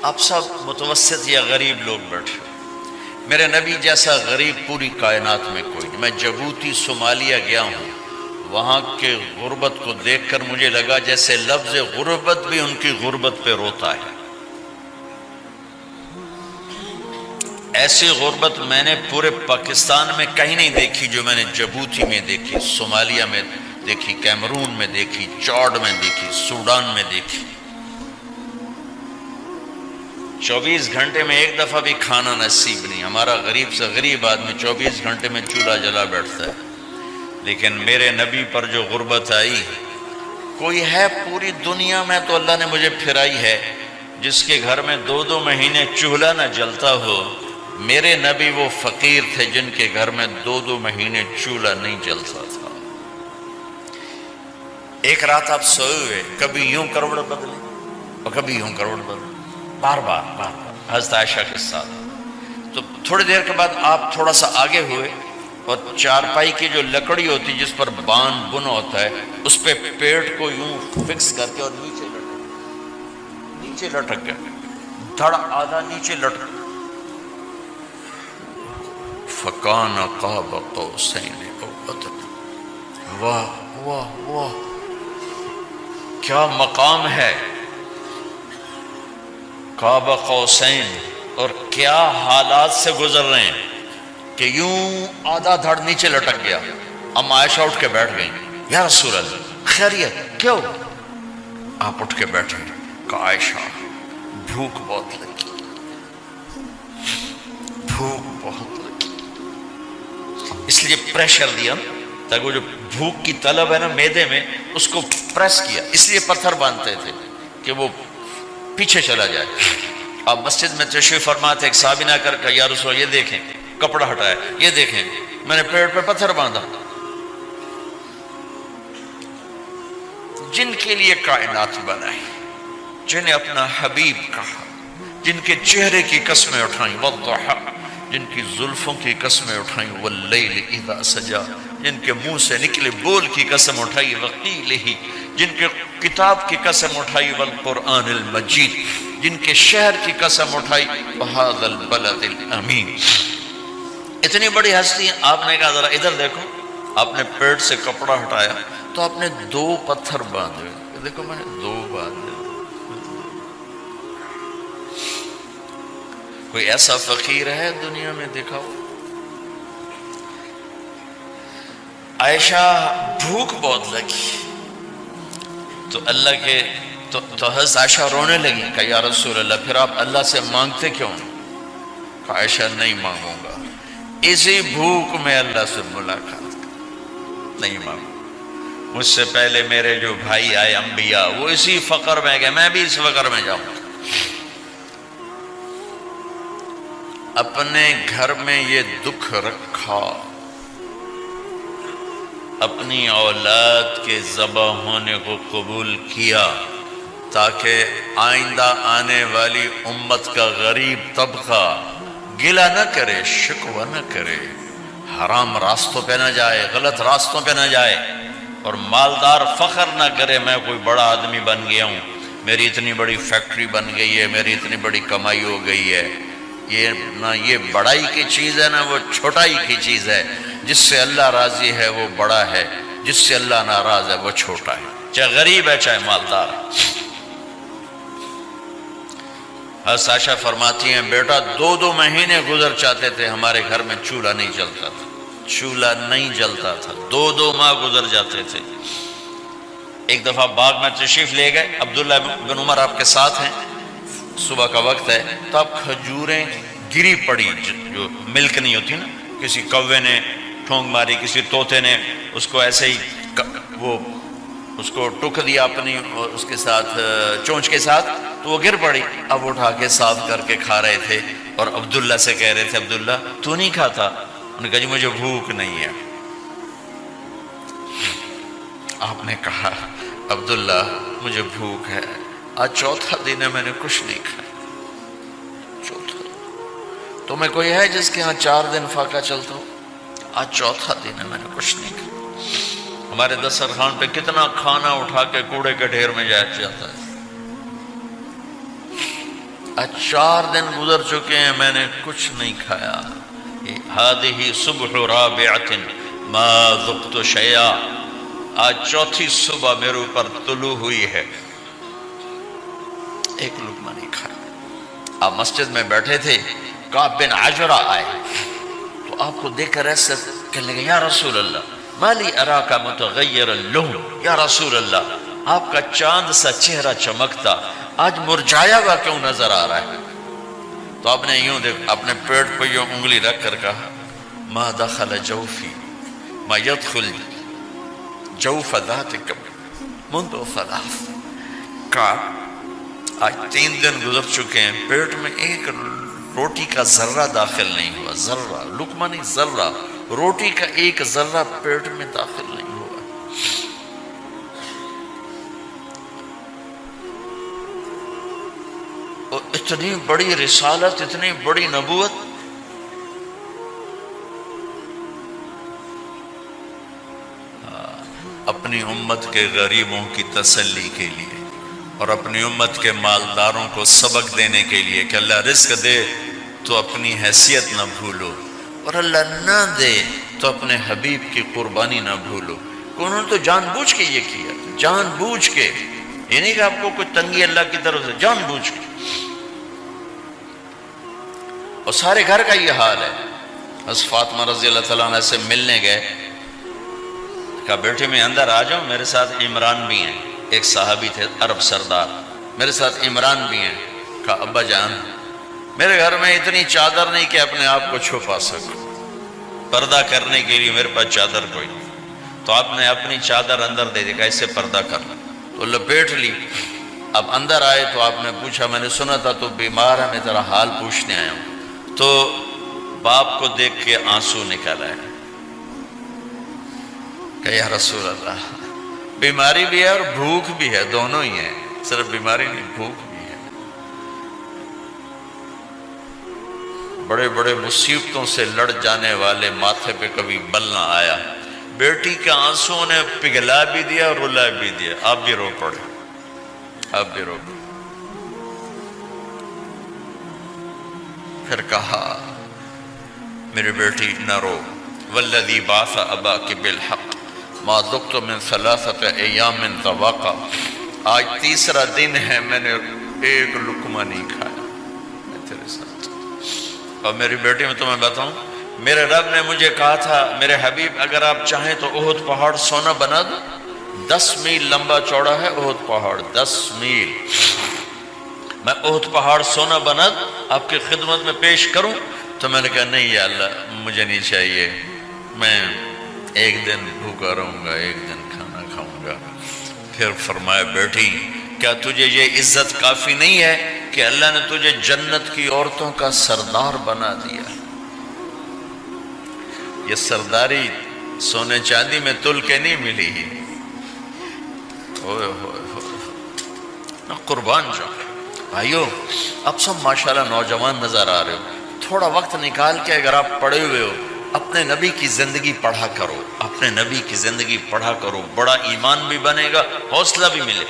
آپ سب متوسط یا غریب لوگ بیٹھے، میرے نبی جیسا غریب پوری کائنات میں کوئی نہیں۔ میں جبوتی صومالیہ گیا ہوں، وہاں کے غربت کو دیکھ کر مجھے لگا جیسے لفظ غربت بھی ان کی غربت پہ روتا ہے۔ ایسی غربت میں نے پورے پاکستان میں کہیں نہیں دیکھی جو میں نے جبوتی میں دیکھی، صومالیہ میں دیکھی، کیمرون میں دیکھی، چاڈ میں دیکھی، سوڈان میں دیکھی۔ 24 گھنٹے میں ایک دفعہ بھی کھانا نصیب نہیں۔ ہمارا غریب سے غریب آدمی 24 گھنٹے میں چولہا جلا بیٹھتا ہے، لیکن میرے نبی پر جو غربت آئی، کوئی ہے پوری دنیا میں تو اللہ نے مجھے پھرائی ہے جس کے گھر میں 2 مہینے چولہا نہ جلتا ہو۔ میرے نبی وہ فقیر تھے جن کے گھر میں 2 مہینے چولہا نہیں جلتا تھا۔ ایک رات آپ سوئے ہوئے، کبھی یوں کروڑ بدلے اور کبھی یوں کروڑ بدلے، بار بار حضرت عائشہ کے ساتھ۔ تو تھوڑی دیر کے بعد آپ تھوڑا سا آگے ہوئے اور چارپائی کی جو لکڑی ہوتی جس پر بان بن ہوتا ہے، اس پہ پیٹ کو یوں فکس کر کے اور نیچے لٹک گئے، دھڑ آدھا نیچے لٹک۔ فَكَانَ قَابَ قَوْسَيْنِ أَوْ أَدْنَىٰ۔ واہ واہ واہ، کیا مقام ہے قاب قوسین، اور کیا حالات سے گزر رہے ہیں کہ یوں آدھا دھڑ نیچے لٹک گیا۔ ام عائشہ اٹھ کے بیٹھ گئیں، یا رسول اللہ خیریت کیوں؟ آپ اٹھ کے بیٹھے، کہا عائشہ بھوک بہت لگی، بھوک بہت لگی، اس لیے پریشر دیا تاکہ وہ جو بھوک کی طلب ہے نا معدے میں، اس کو پریس کیا، اس لیے پتھر باندھتے تھے کہ وہ پیچھے چلا جائے۔ آپ مسجد میں تشریف فرما تھے، ایک صحابی نے کر کہا یا رسول اللہ یہ دیکھیں، کپڑا ہٹایا، یہ دیکھیں میں نے پیٹ پہ پتھر باندھا۔ جن کے لیے کائنات بنائی، جنہیں اپنا حبیب کہا، جن کے چہرے کی قسمیں اٹھائیں، والضحى، جن کی زلفوں کی قسمیں اٹھائیں، واللیل اذا سجا، جن کے منہ سے نکلے بول کی قسم اٹھائی، وقیلہ، جن کے کتاب کی قسم اٹھائی، والقرآن المجید، جن کے شہر کی قسم اٹھائی، وہذا البلد الامین۔ اتنی بڑی ہستی ہیں، آپ نے کہا ذرا ادھر دیکھو، آپ نے پیٹ سے کپڑا ہٹایا تو آپ نے 2 پتھر باندھے، دیکھو میں نے 2 باندھے۔ کوئی ایسا فقیر ہے دنیا میں دکھاؤ؟ عائشہ بھوک بہت لگی تو اللہ کے تو حضرت عائشہ رونے لگی، کہا یا رسول اللہ پھر آپ اللہ سے مانگتے کیوں؟ کہا عائشہ نہیں مانگوں گا، اسی بھوک میں اللہ سے ملاقات نہیں مانگوں۔ مجھ سے پہلے میرے جو بھائی آئے انبیاء، وہ اسی فقر میں گئے، میں بھی اس فقر میں جاؤں گا۔ اپنے گھر میں یہ دکھ رکھا، اپنی اولاد کے ذبح ہونے کو قبول کیا تاکہ آئندہ آنے والی امت کا غریب طبقہ گلہ نہ کرے، شکوہ نہ کرے، حرام راستوں پہ نہ جائے، غلط راستوں پہ نہ جائے، اور مالدار فخر نہ کرے میں کوئی بڑا آدمی بن گیا ہوں، میری اتنی بڑی فیکٹری بن گئی ہے، میری اتنی بڑی کمائی ہو گئی ہے۔ یہ نہ یہ بڑائی کی چیز ہے نہ وہ چھوٹائی کی چیز ہے۔ جس سے اللہ راضی ہے وہ بڑا ہے، جس سے اللہ ناراض ہے وہ چھوٹا ہے، چاہے غریب ہے چاہے مالدار۔ حضرت عائشہ فرماتی ہیں بیٹا 2 مہینے گزر جاتے تھے ہمارے گھر میں چولہا نہیں جلتا تھا، چولہا نہیں جلتا تھا، 2 ماہ گزر جاتے تھے۔ ایک دفعہ باغ میں تشریف لے گئے، عبداللہ بن عمر آپ کے ساتھ ہیں، صبح کا وقت ہے تو آپ کھجوریں گری پڑی جو ملک نہیں ہوتی نا، کسی کوے نے ٹھونگ ماری، کسی طوطے نے اس کو ایسے ہی وہ اس کو ٹک دیا اپنی اس کے ساتھ چونچ کے ساتھ، تو وہ گر پڑی۔ اب اٹھا کے صاف کر کے کھا رہے تھے اور عبداللہ سے کہہ رہے تھے عبداللہ تو نہیں کھاتا؟ انہوں نے کہا جی مجھے بھوک نہیں ہے۔ آپ نے کہا عبداللہ مجھے بھوک ہے، آج 4تھا دن ہے میں نے کچھ نہیں کھایا، 4تھا دن۔ تمہیں کوئی ہے جس کے ہاں 4 دن فاقہ چلتا ہو؟ آج 4تھا دن ہے میں نے کچھ نہیں کھایا۔ ہمارے دسترخوان پہ کتنا کھانا اٹھا کے کوڑے کے ڈھیر میں جاتا ہے۔ آج 4 دن گزر چکے ہیں میں نے کچھ نہیں کھایا. هذه صبح رابعة ما ذقت شيئا. آج 4تھی صبح میرے اوپر طلوع ہوئی ہے، ایک لقمہ نہیں کھایا. آپ مسجد میں بیٹھے تھے، کعب بن عجرہ آئے تو آپ کو دیکھ کر ایسے کہنے لگے یا رسول اللہ مالی اراک متغیر اللون. یا رسول اللہ آپ کا چاند سا چہرہ چمکتا آج مرجھایا ہوا کیوں نظر آ رہا ہے؟ تو آپ نے یوں دیکھ اپنے پیٹ پہ یوں انگلی رکھ کر کہا ما دخل جوفی ما يدخل جوف ذاتک منذ 3. کہا آج 3 دن گزر چکے ہیں، پیٹ میں ایک روٹی کا ذرہ داخل نہیں ہوا. ذرہ، لقمہ نہیں، ذرہ، روٹی کا ایک ذرہ پیٹ میں داخل نہیں ہوا. اور اتنی بڑی رسالت، اتنی بڑی نبوت. اپنی امت کے غریبوں کی تسلی کے لیے اور اپنی امت کے مالداروں کو سبق دینے کے لیے کہ اللہ رزق دے تو اپنی حیثیت نہ بھولو، اور اللہ نہ دے تو اپنے حبیب کی قربانی نہ بھولو. انہوں نے تو جان بوجھ کے یہ کیا، جان بوجھ کے. یہ نہیں کہ آپ کو کوئی تنگی اللہ کی طرف سے، جان بوجھ کے. اور سارے گھر کا یہ حال ہے. حضرت فاطمہ رضی اللہ تعالیٰ عنہ سے ملنے گئے، کہا بیٹے میں اندر آ جاؤں، میرے ساتھ عمران بھی ہیں. ایک صحابی تھے عرب سردار، میرے ساتھ عمران بھی ہیں. کہا ابا جان میرے گھر میں اتنی چادر نہیں کہ اپنے آپ کو چھپا سکوں، پردہ کرنے کے لیے میرے پاس چادر کوئی نہیں. تو آپ نے اپنی چادر اندر دے دی، کہا اس سے پردہ کر لیں. تو لپیٹ لی. اب اندر آئے تو آپ نے پوچھا میں نے سنا تھا تو بیمار ہے، میں تیرا حال پوچھنے آیا ہوں. تو باپ کو دیکھ کے آنسو نکل آئے کہ یا رسول اللہ بیماری بھی ہے اور بھوک بھی ہے، دونوں ہی ہیں، صرف بیماری نہیں بھوک بھی ہے. بڑے بڑے مصیبتوں سے لڑ جانے والے ماتھے پہ کبھی بل نہ آیا. بیٹی کے آنسوں نے پگھلا بھی دیا اور رلا بھی دیا. آپ بھی رو پڑے، آپ بھی رو پڑے. پھر کہا میری بیٹی نہ رو، والذی بعث اباک بالحق ما ذقت من 3 ایام طواقا. آج 3 دن ہے میں نے ایک لقمہ نہیں کھایا میں تیرے ساتھ. اور میری بیٹی میں تمہیں بتاؤں، میرے رب نے مجھے کہا تھا میرے حبیب اگر آپ چاہیں تو احد پہاڑ سونا بنا دو. 10 میل لمبا چوڑا ہے احد پہاڑ، 10 میل. میں احد پہاڑ سونا بنا دوں آپ کی خدمت میں پیش کروں؟ تو میں نے کہا نہیں یا اللہ مجھے نہیں چاہیے، میں ایک دن بھوکا رہوں گا، ایک دن کھانا کھاؤں گا. پھر فرمایا بیٹی کیا تجھے یہ عزت کافی نہیں ہے کہ اللہ نے تجھے جنت کی عورتوں کا سردار بنا دیا؟ یہ سرداری سونے چاندی میں تل کے نہیں ملی. ہوئے ہوئے ہوئے قربان جاؤ. بھائیو اب سب ماشاءاللہ نوجوان نظر آ رہے ہو، تھوڑا وقت نکال کے اگر آپ پڑھے ہوئے ہو اپنے نبی کی زندگی پڑھا کرو، اپنے نبی کی زندگی پڑھا کرو. بڑا ایمان بھی بنے گا، حوصلہ بھی ملے.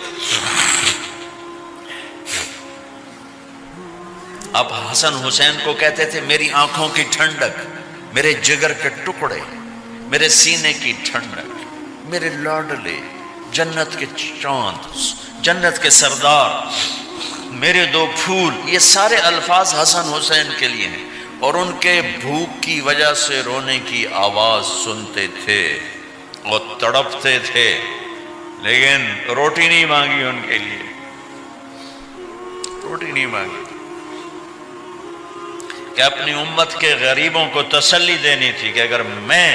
آپ حسن حسین کو کہتے تھے میری آنکھوں کی ٹھنڈک، میرے جگر کے ٹکڑے، میرے سینے کی ٹھنڈک، میرے لاڈلے، جنت کے چاند، جنت کے سردار، میرے 2 پھول. یہ سارے الفاظ حسن حسین کے لیے ہیں. اور ان کے بھوک کی وجہ سے رونے کی آواز سنتے تھے اور تڑپتے تھے، لیکن روٹی نہیں مانگی ان کے لیے، روٹی نہیں مانگی. کہ اپنی امت کے غریبوں کو تسلی دینی تھی کہ اگر میں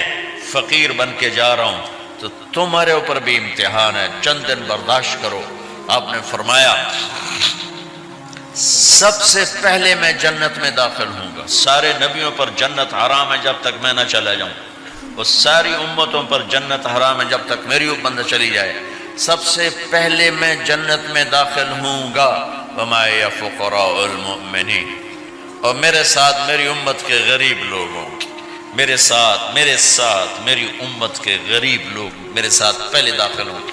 فقیر بن کے جا رہا ہوں تو تمہارے اوپر بھی امتحان ہے، چند دن برداشت کرو. آپ نے فرمایا سب سے پہلے میں جنت میں داخل ہوں گا. سارے نبیوں پر جنت حرام ہے جب تک میں نہ چلا جاؤں، اور ساری امتوں پر جنت حرام ہے جب تک میری امت نہ چلی جائے. سب سے پہلے میں جنت میں داخل ہوں گا. وما یا فقراء المؤمنین، اور میرے ساتھ میری امت کے غریب لوگوں، میرے ساتھ میری امت کے غریب لوگ میرے ساتھ پہلے داخل ہوں گے.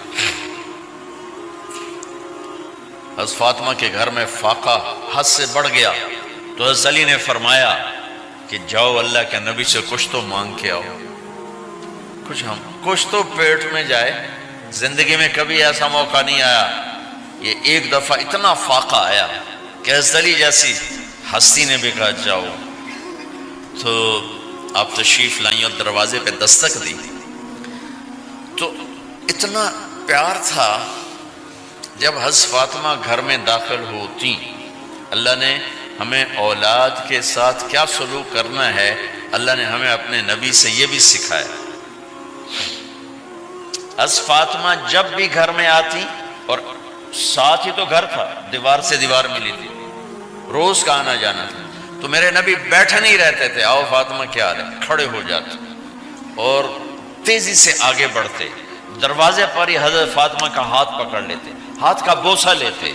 حضرت فاطمہ کے گھر میں فاقہ حد سے بڑھ گیا تو حضرت علی نے فرمایا کہ جاؤ اللہ کے نبی سے کچھ تو مانگ کے آؤ، کچھ تو پیٹ میں جائے۔ زندگی میں کبھی ایسا موقع نہیں آیا، یہ ایک دفعہ اتنا فاقہ آیا کہ حضرت علی جیسی ہستی نے بھی کہا جاؤ۔ تو آپ تشریف لائیں اور دروازے پہ دستک دی تو اتنا پیار تھا۔ جب حضرت فاطمہ گھر میں داخل ہوتی، اللہ نے ہمیں اولاد کے ساتھ کیا سلوک کرنا ہے، اللہ نے ہمیں اپنے نبی سے یہ بھی سکھایا۔ حضرت فاطمہ جب بھی گھر میں آتی، اور ساتھ ہی تو گھر تھا، دیوار سے دیوار ملی تھی، روز کا آنا جانا تھا، تو میرے نبی بیٹھے نہیں رہتے تھے، آؤ فاطمہ کیا حال ہے، کھڑے ہو جاتے اور تیزی سے آگے بڑھتے، دروازے پر ہی حضرت فاطمہ کا ہاتھ پکڑ لیتے، ہاتھ کا بوسہ لیتے،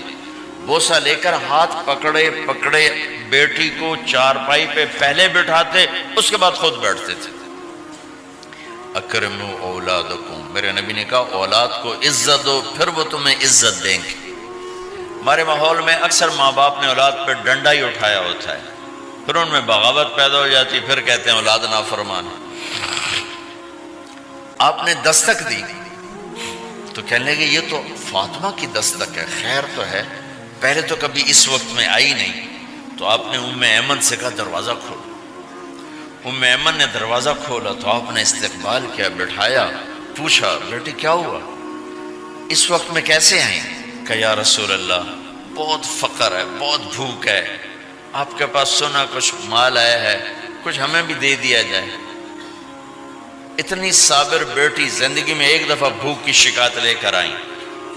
بوسہ لے کر ہاتھ پکڑے پکڑے بیٹی کو چارپائی پہ پہلے بٹھاتے، اس کے بعد خود بیٹھتے تھے۔ اکرموا اولادکم، میرے نبی نے کہا اولاد کو عزت دو، پھر وہ تمہیں عزت دیں گے۔ ہمارے ماحول میں اکثر ماں باپ نے اولاد پہ ڈنڈا ہی اٹھایا ہوتا ہے، پھر ان میں بغاوت پیدا ہو جاتی، پھر کہتے ہیں اولاد نافرمان ہے۔ آپ نے دستک دی تو کہنے لگے یہ تو فاطمہ کی دستک ہے، خیر تو ہے، پہلے تو کبھی اس وقت میں آئی نہیں۔ تو آپ نے ام ایمن سے کہا دروازہ کھولو۔ ام ایمن نے دروازہ کھولا تو آپ نے استقبال کیا، بٹھایا، پوچھا بیٹی کیا ہوا، اس وقت میں کیسے آئیں؟ کہ یا رسول اللہ بہت فقر ہے، بہت بھوک ہے، آپ کے پاس سنا کچھ مال آیا ہے، کچھ ہمیں بھی دے دیا جائے۔ اتنی صابر بیٹی زندگی میں ایک دفعہ بھوک کی شکایت لے کر آئیں،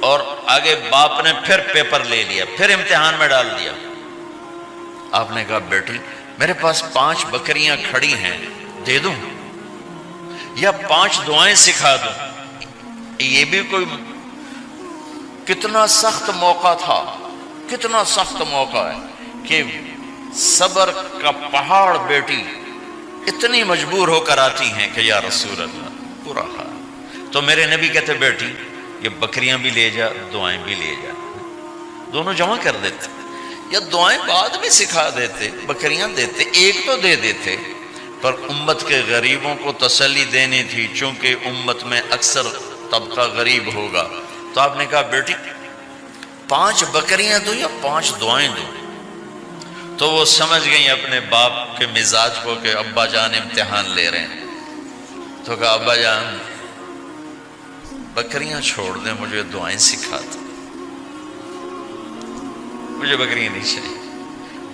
اور آگے باپ نے پھر پیپر لے لیا، پھر امتحان میں ڈال دیا۔ آپ نے کہا بیٹی میرے پاس 5 بکریاں کھڑی ہیں، دے دوں یا 5 دعائیں سکھا دوں؟ یہ بھی کوئی کتنا سخت موقع تھا، کتنا سخت موقع ہے کہ صبر کا پہاڑ بیٹی اتنی مجبور ہو کر آتی ہیں کہ یا رسول اللہ برا حال۔ تو میرے نبی کہتے بیٹی یہ بکریاں بھی لے جا، دعائیں بھی لے جا، دونوں جمع کر دیتے، یا دعائیں بعد میں سکھا دیتے، بکریاں دیتے، ایک تو دے دیتے، پر امت کے غریبوں کو تسلی دینی تھی، چونکہ امت میں اکثر طبقہ غریب ہوگا۔ تو آپ نے کہا بیٹی 5 بکریاں دوں یا 5 دعائیں دوں؟ تو وہ سمجھ گئیں اپنے باپ کے مزاج کو کہ ابا جان امتحان لے رہے ہیں۔ تو کہا ابا جان بکریاں چھوڑ دیں، مجھے دعائیں سکھا دیں، مجھے بکریاں نہیں چاہیے۔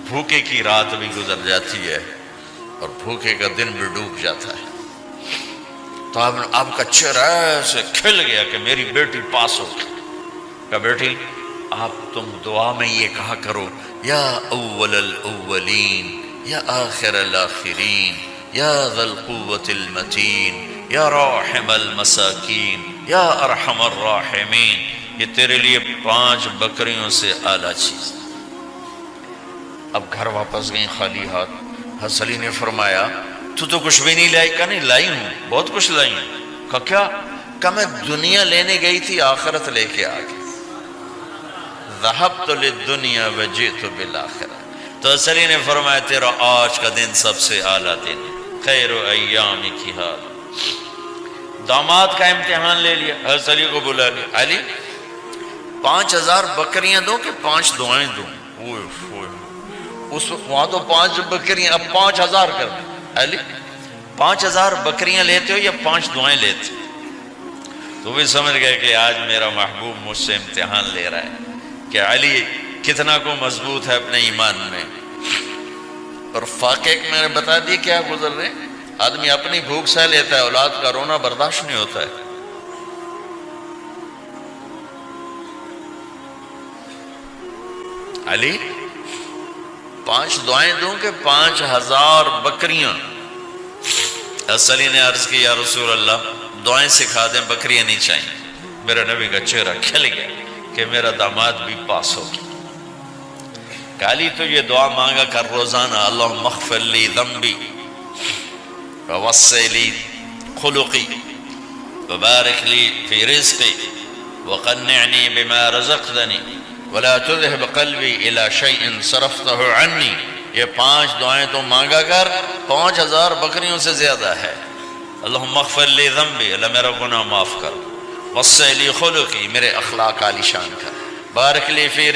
بھوکے کی رات بھی گزر جاتی ہے اور بھوکے کا دن بھی ڈوب جاتا ہے۔ تو آپ کا چہرہ ایسے کھل گیا کہ میری بیٹی پاس ہو گئی۔ کہا بیٹی آپ تم دعا میں یہ کہا کرو یا اول الاولین یا آخر الاخرین یا ذا القوة المتین یا راحم المساکین یا ارحم الراحمین، یہ تیرے لیے 5 بکریوں سے اعلیٰ چیز۔ اب گھر واپس گئیں خالی ہاتھ۔ حضرت علی نے فرمایا تو کچھ بھی نہیں لائی؟ کہا نہیں لائی ہوں، بہت کچھ لائی ہوں۔ کہا کیا؟ کہا میں دنیا لینے گئی تھی، آخرت لے کے آ گئی۔ ذہبت للدنیا وجئت بالآخرہ۔ تو حضرت علی نے فرمایا تیرا آج کا دن سب سے اعلیٰ دن ہے، خیر ایامک ھذا۔ داماد کا امتحان لے لیا، حضرت علی کو بلا لیا، علی 5000 بکریاں دوں کہ 5 دعائیں دوں؟ وہاں تو 5 بکریاں، اب 5000 کر دیں۔ علی 5000 بکریاں لیتے ہو یا 5 دعائیں لیتے ہو؟ تو بھی سمجھ گئے کہ آج میرا محبوب مجھ سے امتحان لے رہا ہے کہ علی کتنا کو مضبوط ہے اپنے ایمان میں۔ اور فاقے میں نے بتا دی کیا گزر رہے، آدمی اپنی بھوک سہ لیتا ہے، اولاد کا رونا برداشت نہیں ہوتا ہے۔ علی 5 دعائیں دوں کہ 5000 بکریاں؟ حضرت علی نے عرض کی یا رسول اللہ دعائیں سکھا دیں، بکریاں نہیں چاہیے۔ میرا نبی کا چہرہ کھل گیا کہ میرا داماد بھی پاس ہو گیا۔ علی تو یہ دعا مانگا کر روزانہ، اللہم اغفر لی ذنبی ووسع لی خلقی وبارک لی فی رزقی وقنعنی بما رزقتنی ولا تذهب قلبی الی شیء صرفتہ عنی، یہ 5 دعائیں تو مانگا کر، 5000 بکریوں سے زیادہ ہے۔ اللہم اغفر لی ذنبی، اللہ میرا گناہ معاف کر، وسع لی خلقی، میرے اخلاق عالی شان کر، بارک لی فی